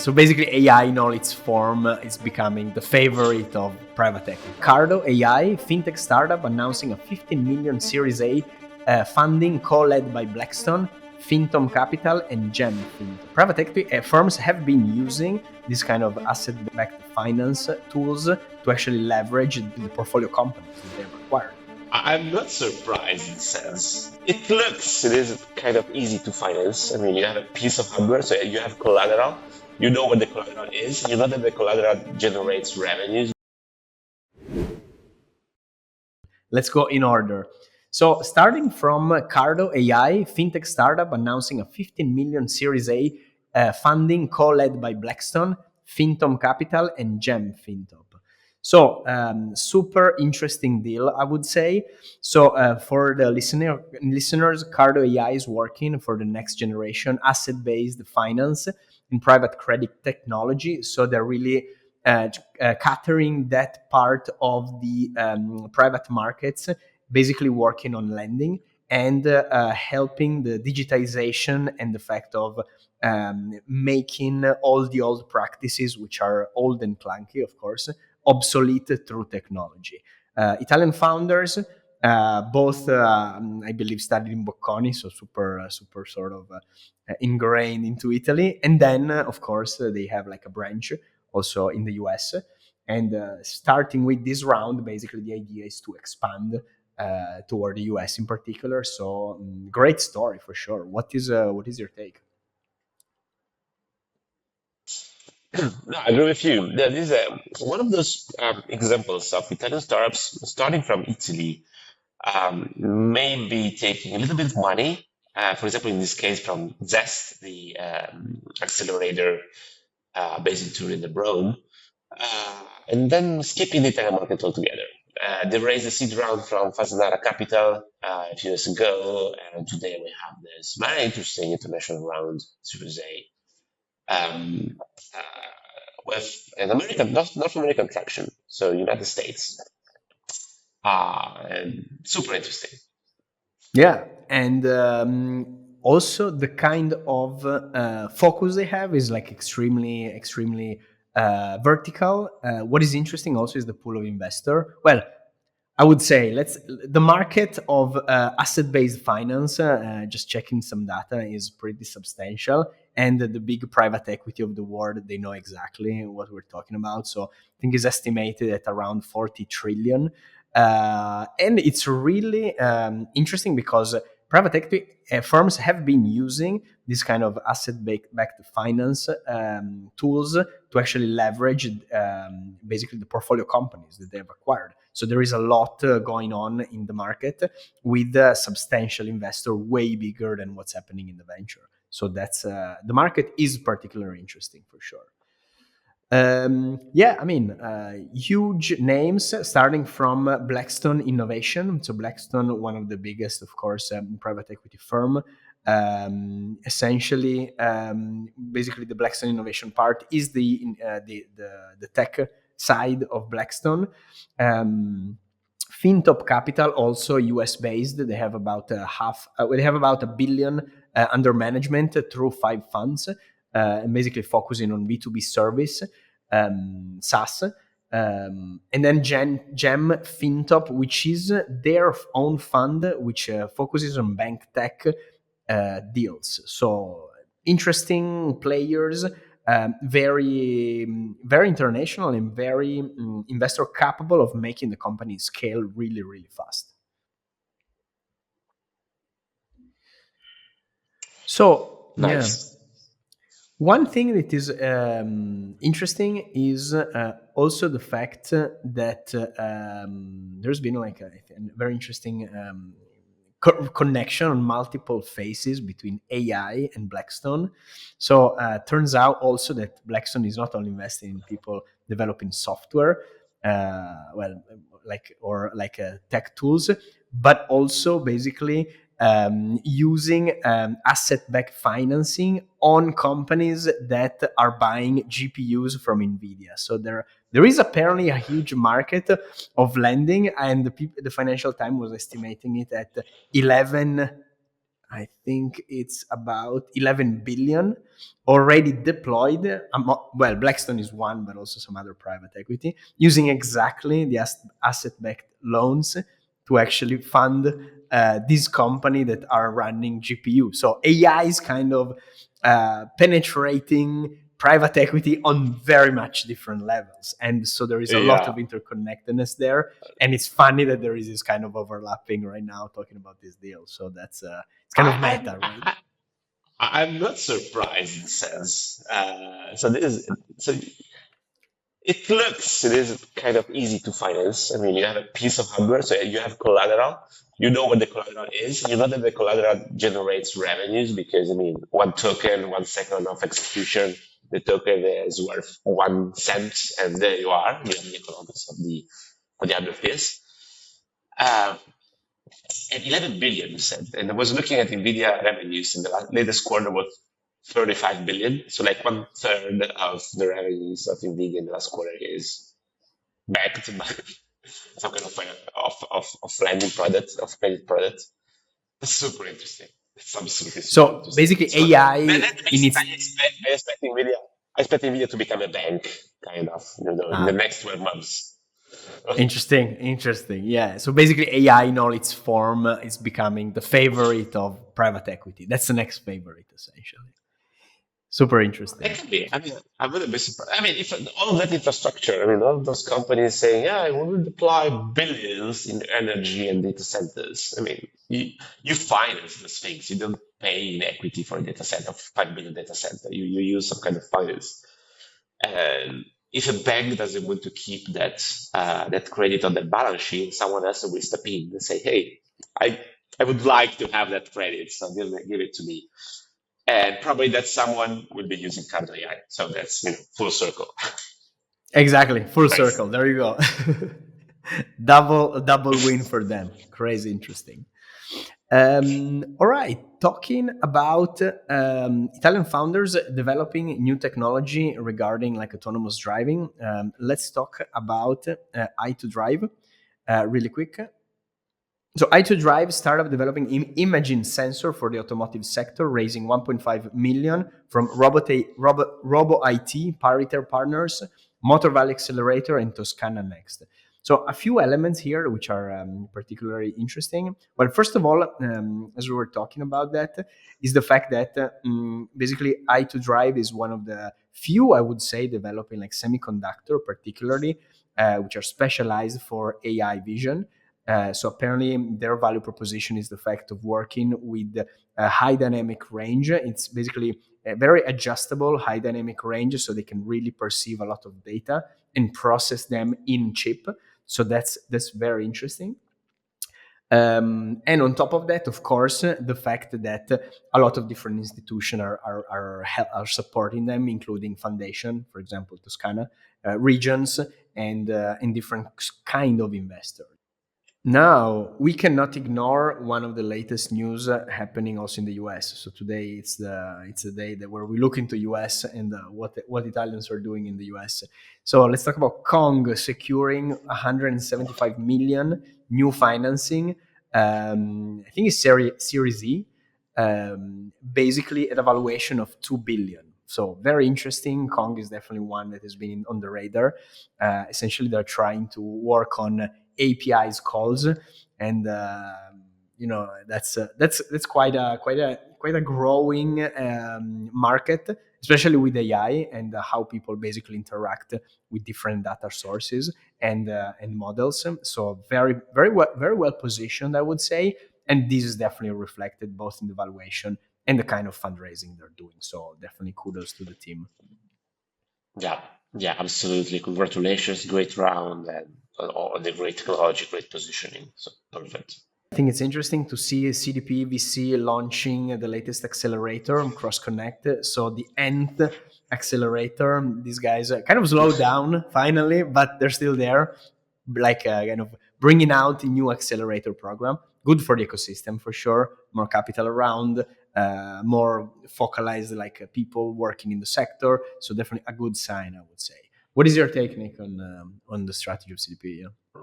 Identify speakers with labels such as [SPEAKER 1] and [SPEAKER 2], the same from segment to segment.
[SPEAKER 1] So basically, AI in all its form is becoming the favorite of private equity. Cardo AI, fintech startup, announcing a 15 million Series A funding co-led by Blackstone, FINTOP Capital, and GEM FinTop. Private equity firms have been using this kind of asset-backed finance tools to actually leverage the portfolio companies that they've acquired.
[SPEAKER 2] I'm not surprised in a sense. It is kind of easy to finance. I mean, you have a piece of hardware, so you have collateral. You know what the collateral is. You know that the collateral generates revenues.
[SPEAKER 1] Let's go in order. So starting from Cardo AI, fintech startup announcing a 15 million Series A funding co-led by Blackstone, FINTOP Capital, and GEM FinTop. So super interesting deal, I would say. So for the listeners, Cardo AI is working for the next generation asset-based finance and private credit technology. So they're really catering that part of the private markets, basically working on lending and helping the digitization and the fact of making all the old practices, which are old and clunky, of course, obsolete through technology. Italian founders, both I believe studied in Bocconi, so super sort of ingrained into Italy, and then of course they have like a branch also in the US. And starting with this round, basically the idea is to expand toward the US in particular. So great story for sure. What is your take?
[SPEAKER 2] No, I agree with you. That is one of those examples of Italian startups starting from Italy, maybe taking a little bit of money. For example, in this case, from Zest, the accelerator based in Turin and Rome, and then skipping the Italian market altogether. They raised a seed round from Fasanara Capital a few years ago, and today we have this very interesting international round, Series A, um, uh, with an American, North American traction, so United States, and super interesting.
[SPEAKER 1] Yeah, and also the kind of focus they have is like extremely vertical. What is interesting also is the pool of investor. Well, I would say the market of asset-based finance, just checking some data, is pretty substantial, and the big private equity of the world, they know exactly what we're talking about. So I think it's estimated at around 40 trillion. And it's really interesting because private equity firms have been using this kind of asset-backed finance tools to actually leverage basically the portfolio companies that they've acquired. So there is a lot going on in the market with a substantial investor way bigger than what's happening in the venture. So that's the market is particularly interesting for sure. Yeah, I mean, huge names starting from Blackstone Innovation. So Blackstone, one of the biggest, of course, private equity firm. Essentially, basically, the Blackstone Innovation part is the tech side of Blackstone. FinTop Capital, also US based. They have about they have about $1 billion under management through 5 funds, and basically focusing on B2B service, SaaS. And then GEM FinTop, which is their own fund, which focuses on bank tech deals. So interesting players, very international and very investor capable of making the company scale really fast. So
[SPEAKER 2] Nice.
[SPEAKER 1] one thing that is interesting is also the fact that there's been like a very interesting connection on multiple phases between AI and Blackstone. So turns out also that Blackstone is not only investing in people developing software, like tech tools, but also basically using asset-backed financing on companies that are buying GPUs from NVIDIA. So there is apparently a huge market of lending, and the Financial Times was estimating it at I think it's about 11 billion already deployed. Well, Blackstone is one, but also some other private equity using exactly the asset-backed loans to actually fund this company that are running GPU. So AI is kind of penetrating private equity on very much different levels. And so there is a lot of
[SPEAKER 2] Yeah.
[SPEAKER 1] interconnectedness there. And it's funny that there is this kind of overlapping right now talking about this deal. So that's it's kind of
[SPEAKER 2] I,
[SPEAKER 1] meta,
[SPEAKER 2] I,
[SPEAKER 1] right?
[SPEAKER 2] I, I'm not surprised in a sense. So this is so it is kind of easy to finance. I mean, you have a piece of hardware, so you have collateral. You know what the collateral is. You know that the collateral generates revenues because, I mean, one token, 1 second of execution, the token is worth 1 cent, and there you are. You have the economics of the other piece. Uh, and 11 billion, you said. And I was looking at NVIDIA revenues in the latest quarter was 35 billion. So like 1/3 of the revenues of NVIDIA in the last quarter is backed by some kind of lending product, of credit product. That's super interesting. It's absolutely super
[SPEAKER 1] So
[SPEAKER 2] interesting.
[SPEAKER 1] basically,
[SPEAKER 2] So
[SPEAKER 1] AI
[SPEAKER 2] that
[SPEAKER 1] in
[SPEAKER 2] makes,
[SPEAKER 1] its
[SPEAKER 2] I expect NVIDIA, to become a bank, kind of, in the
[SPEAKER 1] uh,
[SPEAKER 2] next 12 months.
[SPEAKER 1] interesting. Yeah. So basically, AI in all its form is becoming the favorite of private equity. That's the next favorite, essentially. Super
[SPEAKER 2] It
[SPEAKER 1] interesting.
[SPEAKER 2] can be. I mean, I wouldn't be surprised. I mean, if all of that infrastructure, I mean, all those companies saying, yeah, we will deploy billions in energy and data centers. I mean, you finance those things. You don't pay in equity for a data center, 5 billion data center. You use some kind of finance. And if a bank doesn't want to keep that credit on their balance sheet, someone else will step in and say, hey, I I would like to have that credit, so give it to me, and probably that someone will be using Cardo AI. So that's full circle.
[SPEAKER 1] Exactly. Full
[SPEAKER 2] Nice.
[SPEAKER 1] circle. There you go. double win for them. Crazy interesting. All right. Talking about Italian founders developing new technology regarding like autonomous driving. Let's talk about Eye2Drive really quick. So Eye2Drive startup developing imaging sensor for the automotive sector, raising 1.5 million from RoboIT, Pariter Partners, Valley Accelerator, and Toscana Next. So a few elements here which are particularly interesting. Well, first of all, as we were talking about that, is the fact that basically Eye2Drive is one of the few, I would say, developing like semiconductor, particularly, which are specialized for AI vision. So apparently, their value proposition is the fact of working with a high dynamic range. It's basically a very adjustable high dynamic range, so they can really perceive a lot of data and process them in chip. So that's very interesting. And on top of that, of course, the fact that a lot of different institutions are supporting them, including foundation, for example, Toscana regions, and different kind of investors. Now, we cannot ignore one of the latest news happening also in the US. So today it's the day that where we look into US and what Italians are doing in the US. So let's talk about Kong securing 175 million new financing. I think it's Series E, basically at a valuation of 2 billion. So very interesting. Kong is definitely one that has been on the radar. Essentially, they're trying to work on APIs calls, and that's quite a growing market, especially with AI and how people basically interact with different data sources and models. So very well positioned, I would say, and this is definitely reflected both in the valuation and the kind of fundraising they're doing. So definitely kudos to the team.
[SPEAKER 2] Yeah, yeah, absolutely. Congratulations, great round, and all the great technology, great positioning. So perfect.
[SPEAKER 1] I think it's interesting to see CDP VC launching the latest accelerator, Cross Connect. So the Nth accelerator, these guys kind of slowed down finally, but they're still there, like kind of bringing out a new accelerator program. Good for the ecosystem for sure. More capital around, more focalized like people working in the sector. So definitely a good sign, I would say. What is your take, Nick, on the strategy of CDP? Yeah?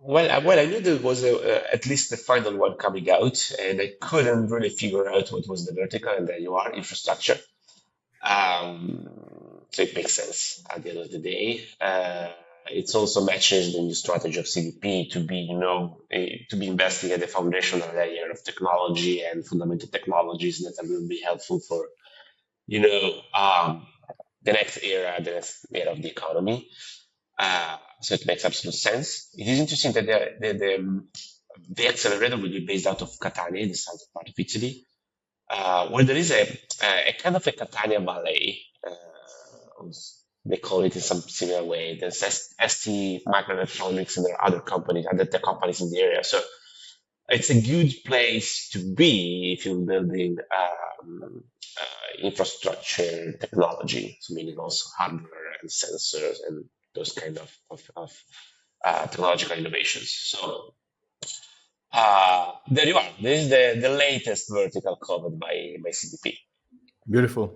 [SPEAKER 2] Well, I knew there was at least the final one coming out, and I couldn't really figure out what was the vertical, and there you are, infrastructure. So it makes sense at the end of the day. It's also matches the new strategy of CDP to be, to be investing at the foundational layer of technology and fundamental technologies that will be helpful for, you know, um, the next era of the economy. So it makes absolute sense. It is interesting that the accelerator will be based out of Catania, the southern part of Italy, where there is a kind of a Catania Valley. They call it in some similar way. There's ST Microelectronics and there are other companies, other tech companies in the area. So it's a good place to be if you're building infrastructure technology, so meaning also hardware and sensors and those kind of technological innovations. So there you are. This is the latest vertical covered by CDP.
[SPEAKER 1] Beautiful.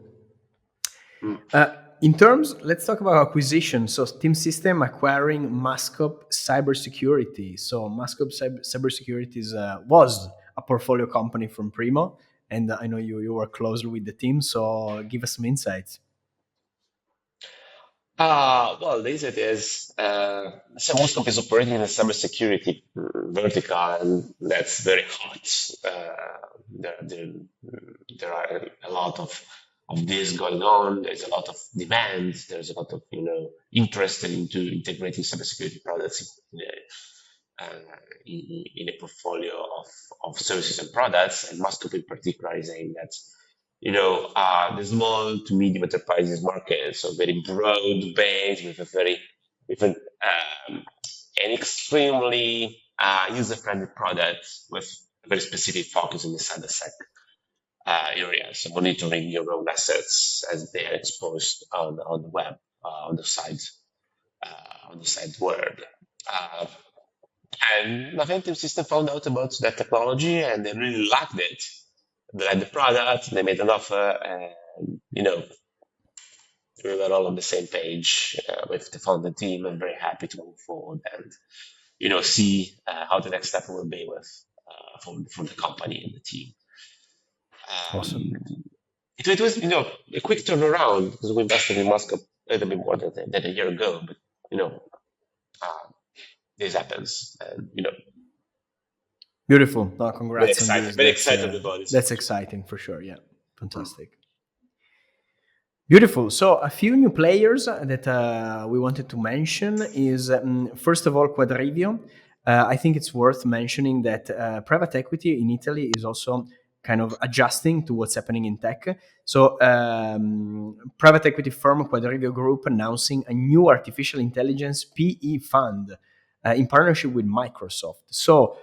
[SPEAKER 2] Mm.
[SPEAKER 1] In terms, let's talk about acquisition. So Team System acquiring Mascop Cybersecurity. So Mascop Cybersecurity was a portfolio company from Primo, and I know you work closely with the team. So give us some insights.
[SPEAKER 2] Well, this it is. Moscow is operating in the cybersecurity vertical, and that's very hot. There are a lot of this going on. There's a lot of demand. There's a lot of interest into integrating cybersecurity products in a portfolio of services and products. And Moscow in particular is saying that the small to medium enterprises market, so very broad base with a very with an extremely user-friendly product with a very specific focus in the cybersec area. So monitoring your own assets as they are exposed on the web, on the side world. Uh, and Naventive System found out about that technology and they really liked it. They liked the product, they made an offer, and we were all on the same page with the founding team. I'm very happy to move forward and see how the next step will be with for the company and the team.
[SPEAKER 1] Awesome.
[SPEAKER 2] Um, it was a quick turnaround because we invested in Moscow a little bit more than a year ago, but uh, this happens, and
[SPEAKER 1] Beautiful. No, congrats on this.
[SPEAKER 2] very excited about it.
[SPEAKER 1] That's exciting for sure. Yeah, fantastic. Beautiful. So a few new players that we wanted to mention is first of all Quadrivio. I think it's worth mentioning that private equity in Italy is also kind of adjusting to what's happening in tech. So private equity firm Quadrivio Group announcing a new artificial intelligence PE fund in partnership with Microsoft. So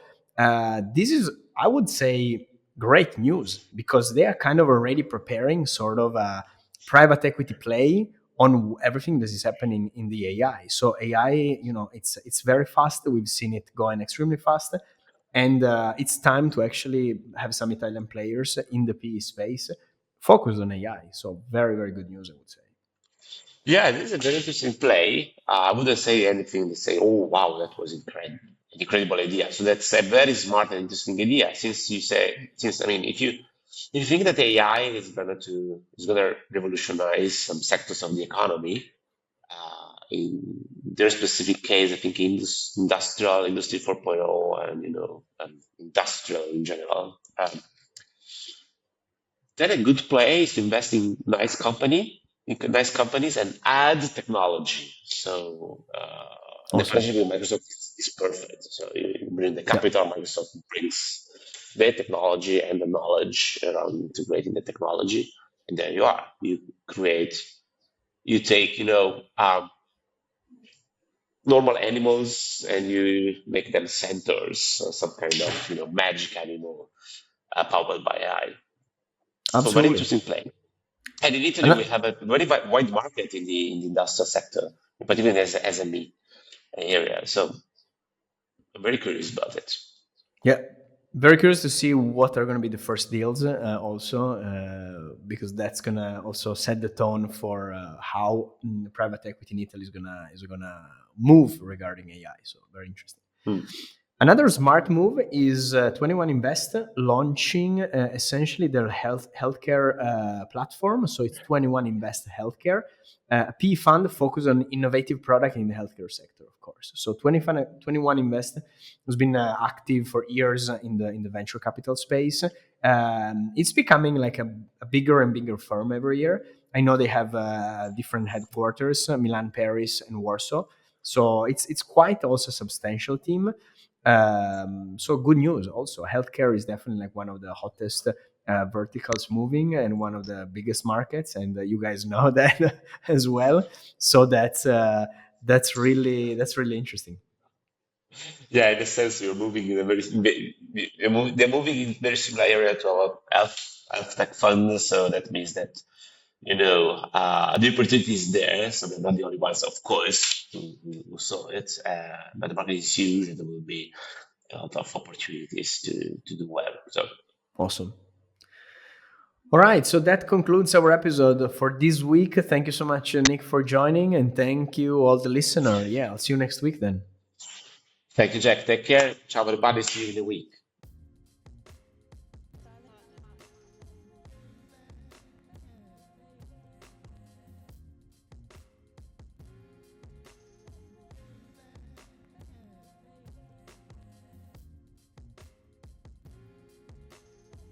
[SPEAKER 1] this is, I would say, great news because they are kind of already preparing sort of a private equity play on everything that is happening in the AI. So AI, it's very fast. We've seen it going extremely fast, and it's time to actually have some Italian players in the PE space focused on AI. So very very good news, I would say.
[SPEAKER 2] Yeah, this is a very interesting play. I wouldn't say anything to say, oh, wow, that was incredible, an incredible idea. So that's a very smart and interesting idea. I mean, if you think that AI is gonna revolutionize some sectors of the economy, in their specific case, I think industry 4.0, and industrial in general, then a good play is to invest in nice companies, and add technology. So the
[SPEAKER 1] Awesome.
[SPEAKER 2] partnership with Microsoft is perfect. So you bring the
[SPEAKER 1] Yeah.
[SPEAKER 2] capital, Microsoft brings the technology and the knowledge around integrating the technology, and there you are. You take, normal animals and you make them centaurs, or some kind of, magic animal powered by AI. So very
[SPEAKER 1] Absolutely.
[SPEAKER 2] interesting play. And in Italy,
[SPEAKER 1] And
[SPEAKER 2] we have a very wide market in the industrial sector, but even as SME area. So I'm very curious about it.
[SPEAKER 1] yeah, very curious to see what are going to be the first deals also, because that's going to also set the tone for how private equity in Italy is gonna move regarding AI. So very interesting. Another smart move is 21 Invest launching essentially their healthcare platform. So it's 21 Invest Healthcare, a PE fund focused on innovative product in the healthcare sector, of course. So 21 Invest has been active for years in the venture capital space. It's becoming like a bigger and bigger firm every year. I know they have different headquarters, Milan, Paris, and Warsaw. So it's quite also a substantial team. So good news also. Healthcare is definitely like one of the hottest verticals moving and one of the biggest markets, and you guys know that as well. So that's really interesting.
[SPEAKER 2] Yeah, in a sense, you're moving in a they're moving in very similar area to our health tech fund. So that means that the opportunity is there. So they're not the only ones, of course, who saw it. But the market is huge, and there will be a lot of opportunities to do well. So
[SPEAKER 1] Awesome. All right, so that concludes our episode for this week. Thank you so much, Nick, for joining, and thank you all the listener. Yeah, I'll see you next week then.
[SPEAKER 2] thank you, Jack. Take care. Ciao, everybody. See you in a week.